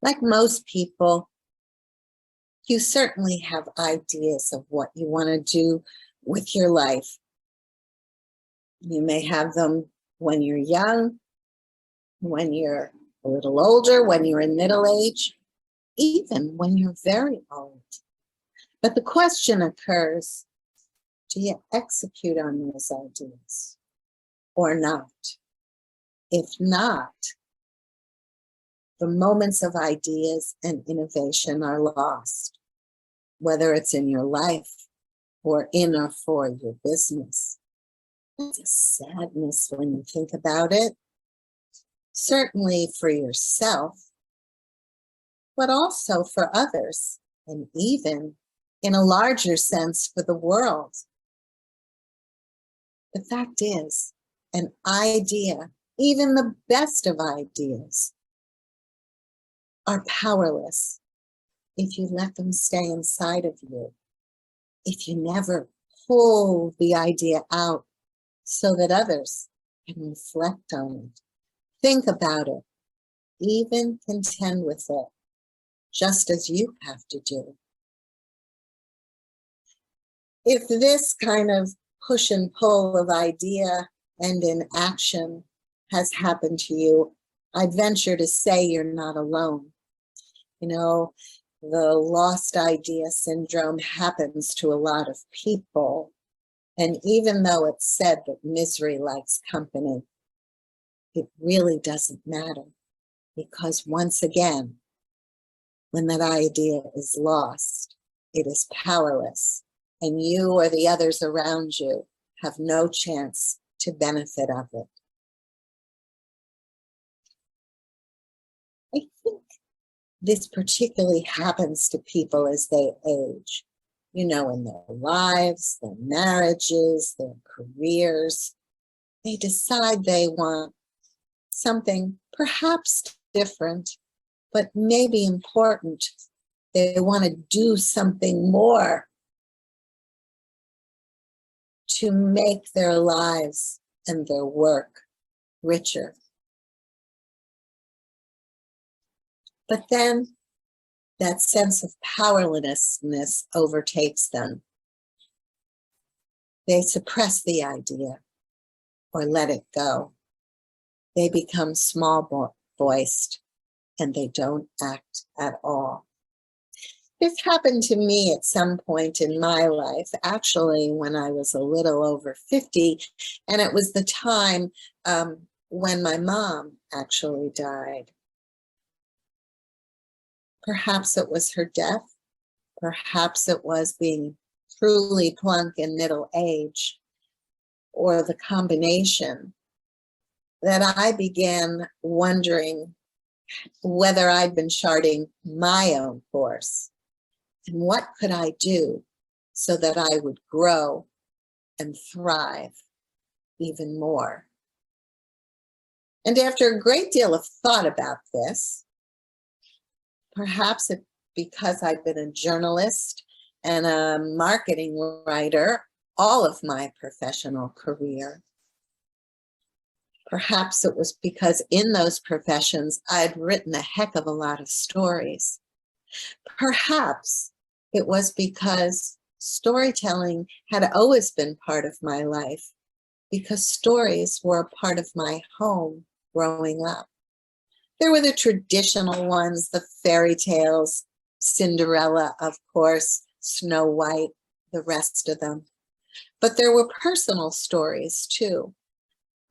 Like most people, you certainly have ideas of what you want to do with your life. You may have them when you're young, when you're a little older, when you're in middle age, even when you're very old. But the question occurs, do you execute on those ideas or not? If not, the moments of ideas and innovation are lost, whether it's in your life or in or for your business. It's a sadness when you think about it, certainly for yourself, but also for others, and even in a larger sense for the world. The fact is, an idea, even the best of ideas, are powerless if you let them stay inside of you, if you never pull the idea out so that others can reflect on it, think about it, even contend with it, just as you have to do. If this kind of push and pull of idea and in action has happened to you, I venture to say you're not alone. You know, the lost idea syndrome happens to a lot of people. And even though it's said that misery likes company, it really doesn't matter. Because once again, when that idea is lost, it is powerless. And you or the others around you have no chance to benefit of it. I think this particularly happens to people as they age, you know, in their lives, their marriages, their careers. They decide they want something perhaps different, but maybe important. They want to do something more to make their lives and their work richer. But then that sense of powerlessness overtakes them. They suppress the idea or let it go. They become small-voiced and they don't act at all. This happened to me at some point in my life, actually when I was a little over 50, and it was the time when my mom actually died. Perhaps it was her death, perhaps it was being truly plunk in middle age, or the combination, that I began wondering whether I'd been charting my own course. And what could I do so that I would grow and thrive even more? And after a great deal of thought about this, perhaps because I've been a journalist and a marketing writer all of my professional career, perhaps it was because in those professions I'd written a heck of a lot of stories. Perhaps it was because storytelling had always been part of my life, because stories were a part of my home growing up. There were the traditional ones, the fairy tales, Cinderella, of course, Snow White, the rest of them. But there were personal stories too.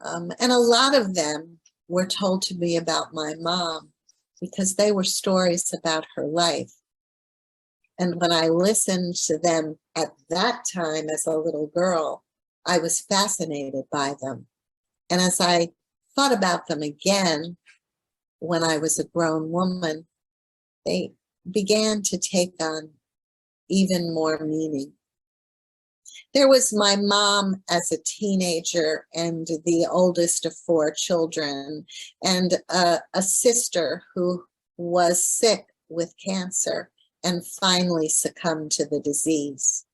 And a lot of them were told to me about my mom because they were stories about her life. And when I listened to them at that time as a little girl, I was fascinated by them. And as I thought about them again, when I was a grown woman, they began to take on even more meaning. There was my mom as a teenager and the oldest of 4 children, and a sister who was sick with cancer and finally succumbed to the disease.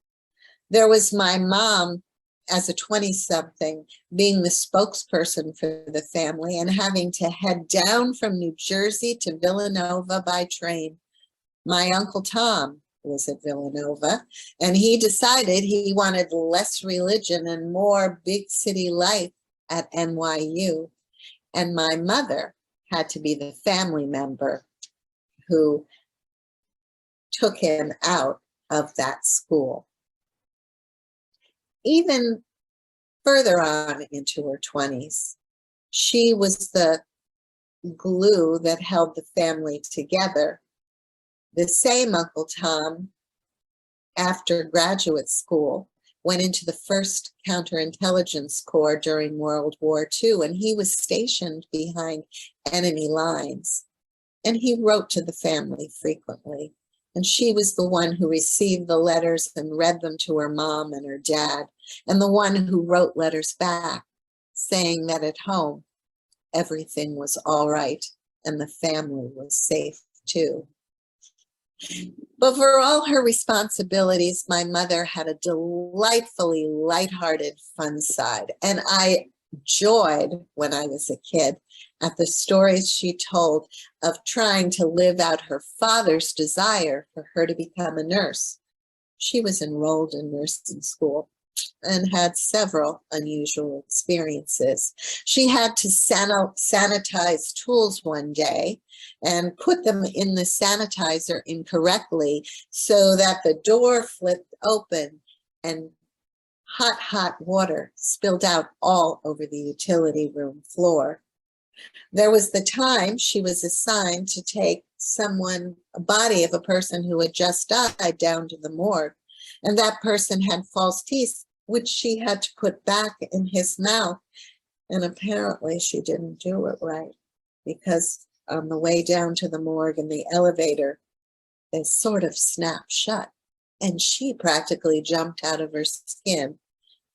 There was my mom as a 20-something, being the spokesperson for the family and having to head down from New Jersey to Villanova by train. My Uncle Tom was at Villanova, and he decided he wanted less religion and more big city life at NYU. And my mother had to be the family member who took him out of that school. Even further on into her 20s, she was the glue that held the family together. The same Uncle Tom, after graduate school, went into the 1st Counterintelligence Corps during World War II, and he was stationed behind enemy lines. And he wrote to the family frequently. And she was the one who received the letters and read them to her mom and her dad, and the one who wrote letters back saying that at home everything was all right and the family was safe too. But for all her responsibilities, my mother had a delightfully lighthearted, fun side. And I joyed when I was a kid at the stories she told of trying to live out her father's desire for her to become a nurse. She was enrolled in nursing school and had several unusual experiences. She had to sanitize tools one day and put them in the sanitizer incorrectly so that the door flipped open and hot water spilled out all over the utility room floor. There was the time she was assigned to take a body of a person who had just died down to the morgue, and that person had false teeth, which she had to put back in his mouth. And apparently she didn't do it right, because on the way down to the morgue in the elevator, they sort of snapped shut, and she practically jumped out of her skin.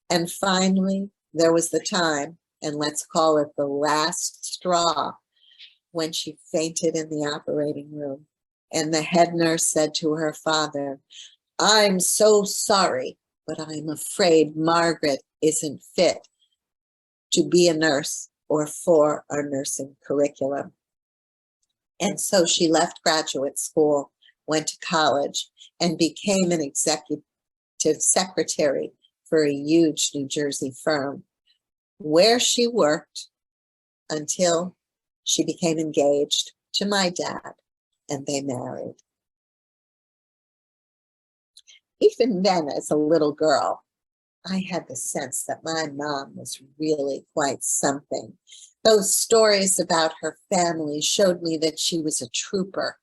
And finally, there was the time, and let's call it the last straw, when she fainted in the operating room. And the head nurse said to her father, "I'm so sorry, but I'm afraid Margaret isn't fit to be a nurse or for our nursing curriculum." And so she left graduate school, went to college, and became an executive secretary for a huge New Jersey firm, where she worked until she became engaged to my dad, and they married. Even then, as a little girl, I had the sense that my mom was really quite something. Those stories about her family showed me that she was a trooper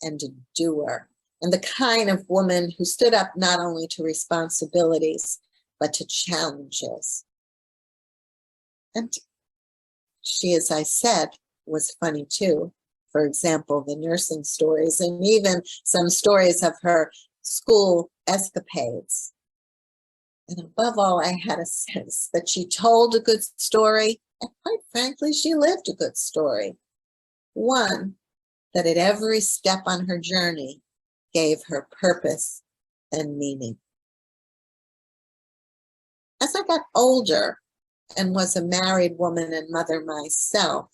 and a doer, and the kind of woman who stood up not only to responsibilities, but to challenges. And she, as I said, was funny too. For example, the nursing stories, and even some stories of her school escapades. And above all, I had a sense that she told a good story, and quite frankly, she lived a good story. One that at every step on her journey gave her purpose and meaning. As I got older and was a married woman and mother myself,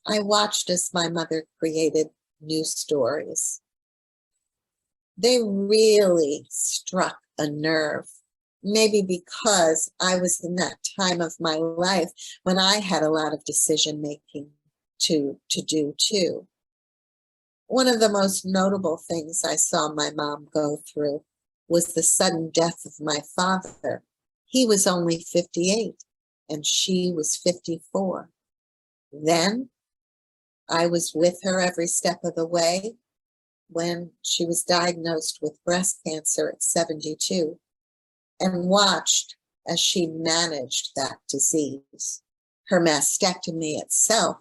I watched as my mother created new stories. They really struck a nerve, maybe because I was in that time of my life when I had a lot of decision making to do too. One of the most notable things I saw my mom go through was the sudden death of my father. He was only 58 and she was 54. Then I was with her every step of the way when she was diagnosed with breast cancer at 72, and watched as she managed that disease. Her mastectomy itself,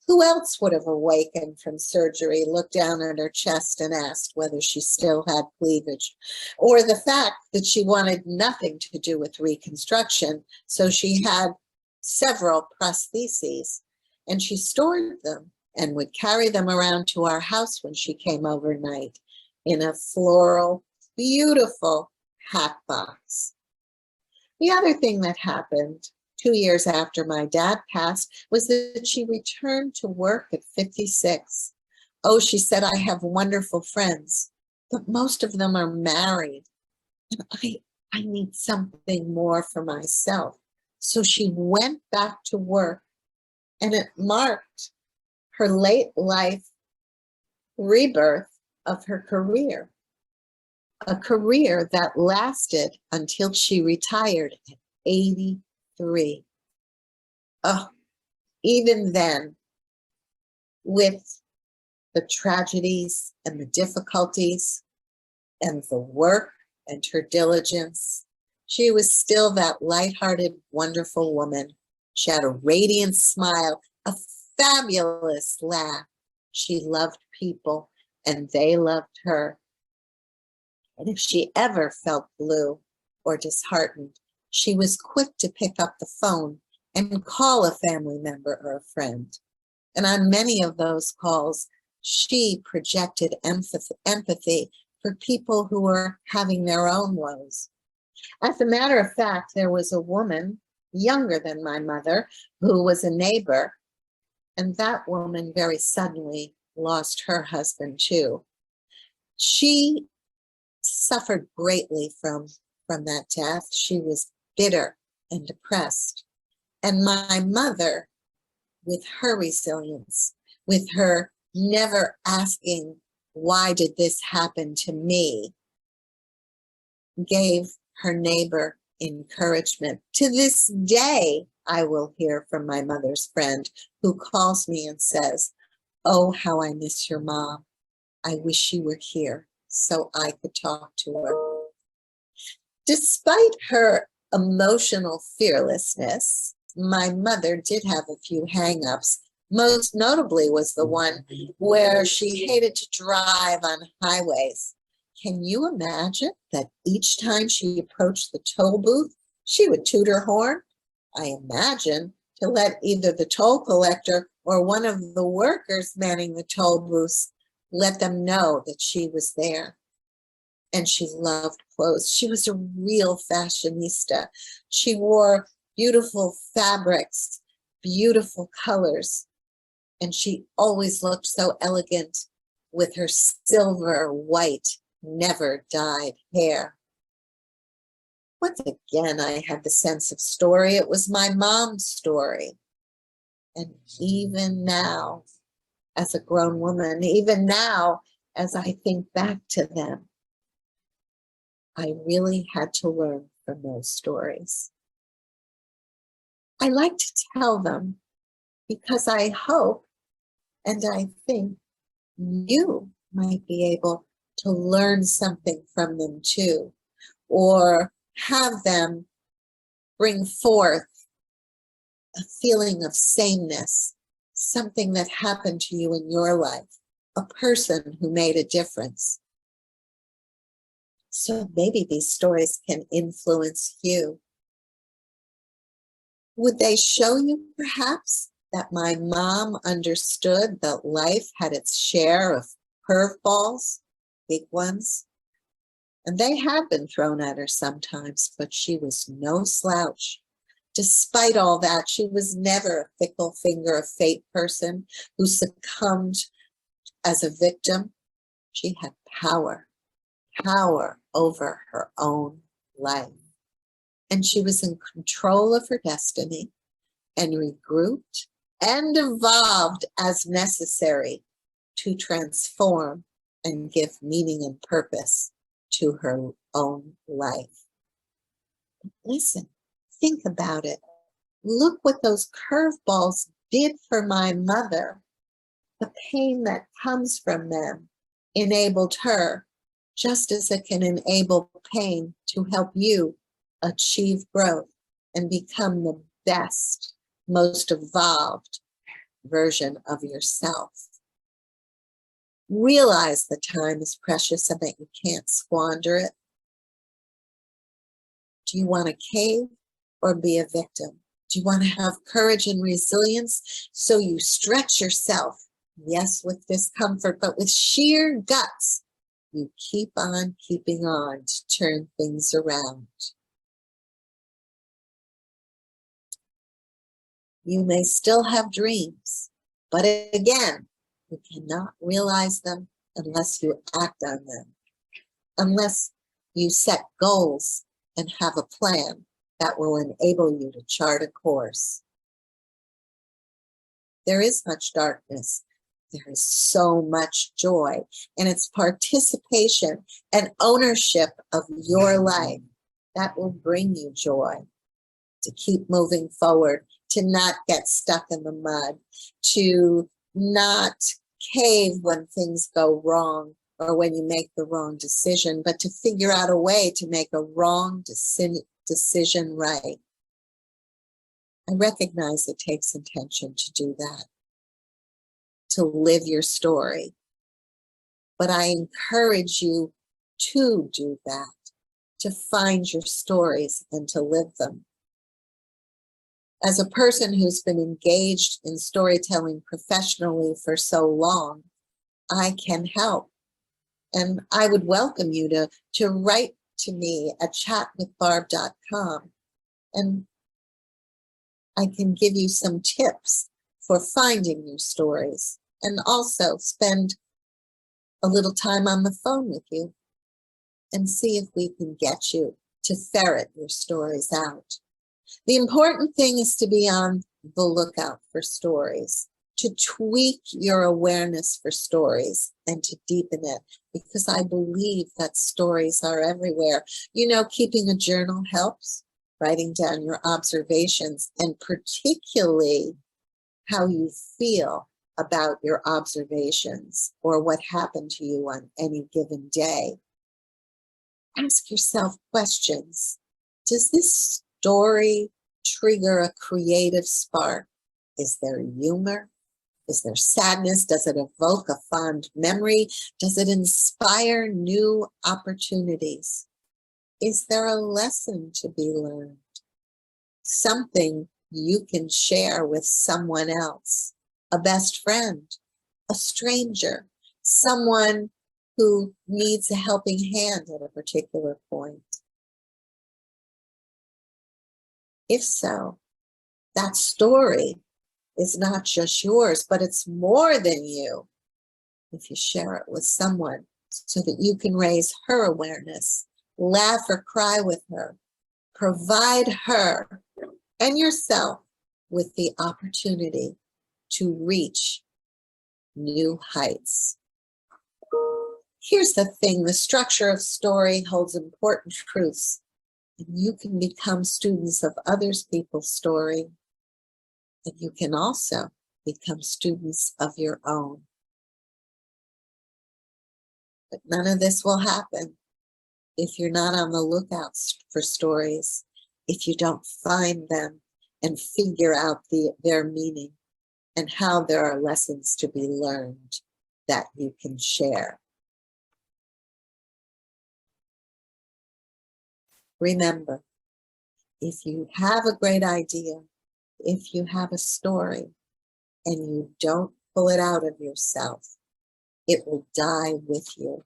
who else would have awakened from surgery, looked down at her chest and asked whether she still had cleavage, or the fact that she wanted nothing to do with reconstruction, so she had several prostheses, and she stored them and would carry them around to our house when she came overnight in a floral, beautiful hat box. The other thing that happened 2 years after my dad passed was that she returned to work at 56. Oh, she said, I have wonderful friends, but most of them are married. And I need something more for myself. So she went back to work, and it marked her late life rebirth of her career, a career that lasted until she retired at 83. Oh, even then, with the tragedies and the difficulties and the work and her diligence, she was still that lighthearted, wonderful woman. She had a radiant smile, a fabulous laugh. She loved people, and they loved her. And if she ever felt blue or disheartened, she was quick to pick up the phone and call a family member or a friend. And on many of those calls, she projected empathy for people who were having their own woes. As a matter of fact, there was a woman younger than my mother who was a neighbor, and that woman very suddenly lost her husband too. She suffered greatly from that death. She was bitter and depressed. And my mother, with her resilience, with her never asking, why did this happen to me, gave her neighbor encouragement. To this day, I will hear from my mother's friend who calls me and says, oh, how I miss your mom. I wish she were here so I could talk to her. Despite her emotional fearlessness, my mother did have a few hang-ups. Most notably was the one where she hated to drive on highways. Can you imagine that each time she approached the toll booth, she would toot her horn? I imagine to let either the toll collector or one of the workers manning the toll booths let them know that she was there. And she loved clothes. She was a real fashionista. She wore beautiful fabrics, beautiful colors, and she always looked so elegant with her silver, white, never dyed hair. Once again, I had the sense of story. It was my mom's story. And even now, as a grown woman, even now, as I think back to them, I really had to learn from those stories. I like to tell them because I hope and I think you might be able to learn something from them too, or have them bring forth a feeling of sameness, something that happened to you in your life, a person who made a difference. So maybe these stories can influence you. Would they show you perhaps that my mom understood that life had its share of curveballs, big ones? And they had been thrown at her sometimes, but she was no slouch. Despite all that, she was never a fickle finger of fate person who succumbed as a victim. She had power over her own life. And she was in control of her destiny and regrouped and evolved as necessary to transform and give meaning and purpose to her own life. Listen, think about it. Look what those curveballs did for my mother. The pain that comes from them enabled her, just as it can enable pain to help you achieve growth and become the best, most evolved version of yourself. Realize the time is precious and that you can't squander it. Do you want to cave or be a victim? Do you want to have courage and resilience so you stretch yourself? Yes, with discomfort, but with sheer guts, you keep on keeping on to turn things around. You may still have dreams, but again, you cannot realize them unless you act on them, unless you set goals and have a plan that will enable you to chart a course. There is much darkness. There is so much joy, and it's participation and ownership of your life that will bring you joy, to keep moving forward, to not get stuck in the mud, to not cave when things go wrong or when you make the wrong decision, but to figure out a way to make a wrong decision right. I recognize it takes intention to do that, to live your story. But I encourage you to do that, to find your stories and to live them. As a person who's been engaged in storytelling professionally for so long, I can help. And I would welcome you to write to me at chatwithbarb.com, and I can give you some tips for finding your stories, and also spend a little time on the phone with you and see if we can get you to ferret your stories out. The important thing is to be on the lookout for stories, to tweak your awareness for stories and to deepen it, because I believe that stories are everywhere. You know, keeping a journal helps, writing down your observations, and particularly how you feel about your observations or what happened to you on any given day. Ask yourself questions. Does this story trigger a creative spark? Is there humor? Is there sadness? Does it evoke a fond memory? Does it inspire new opportunities? Is there a lesson to be learned? Something you can share with someone else, a best friend, a stranger, someone who needs a helping hand at a particular point. If so, that story is not just yours, but it's more than you. If you share it with someone so that you can raise her awareness, laugh or cry with her, provide her and yourself with the opportunity to reach new heights. Here's the thing, the structure of story holds important truths, and you can become students of others people's story, and you can also become students of your own. But none of this will happen if you're not on the lookout for stories, if you don't find them and figure out their meaning and how there are lessons to be learned that you can share. Remember, if you have a great idea, if you have a story, and you don't pull it out of yourself, it will die with you.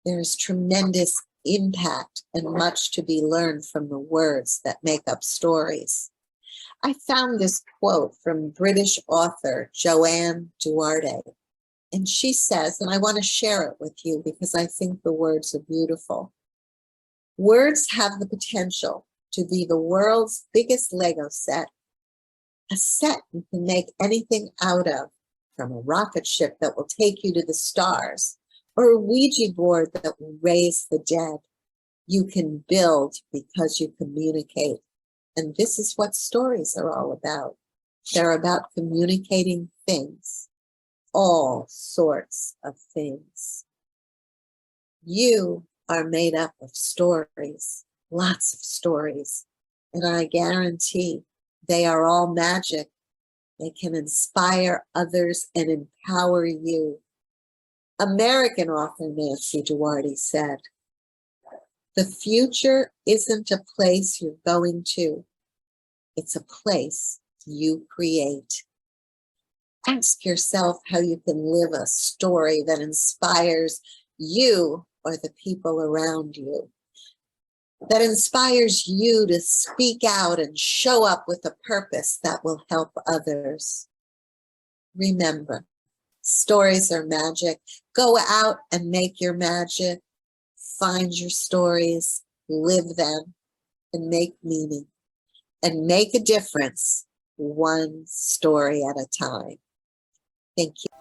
There is tremendous impact and much to be learned from the words that make up stories. I found this quote from British author Joanne Duarte, and she says, and I want to share it with you because I think the words are beautiful. Words have the potential to be the world's biggest Lego set, a set you can make anything out of, from a rocket ship that will take you to the stars, or a Ouija board that will raise the dead. You can build because you communicate. And this is what stories are all about. They're about communicating things, all sorts of things. You are made up of stories, lots of stories, and I guarantee they are all magic. They can inspire others and empower you. American author Nancy Duarte said, "The future isn't a place you're going to, it's a place you create." Ask yourself how you can live a story that inspires you or the people around you. that inspires you to speak out and show up with a purpose that will help others. Remember, stories are magic. Go out and make your magic. Find your stories, live them, and make meaning. And make a difference one story at a time. Thank you.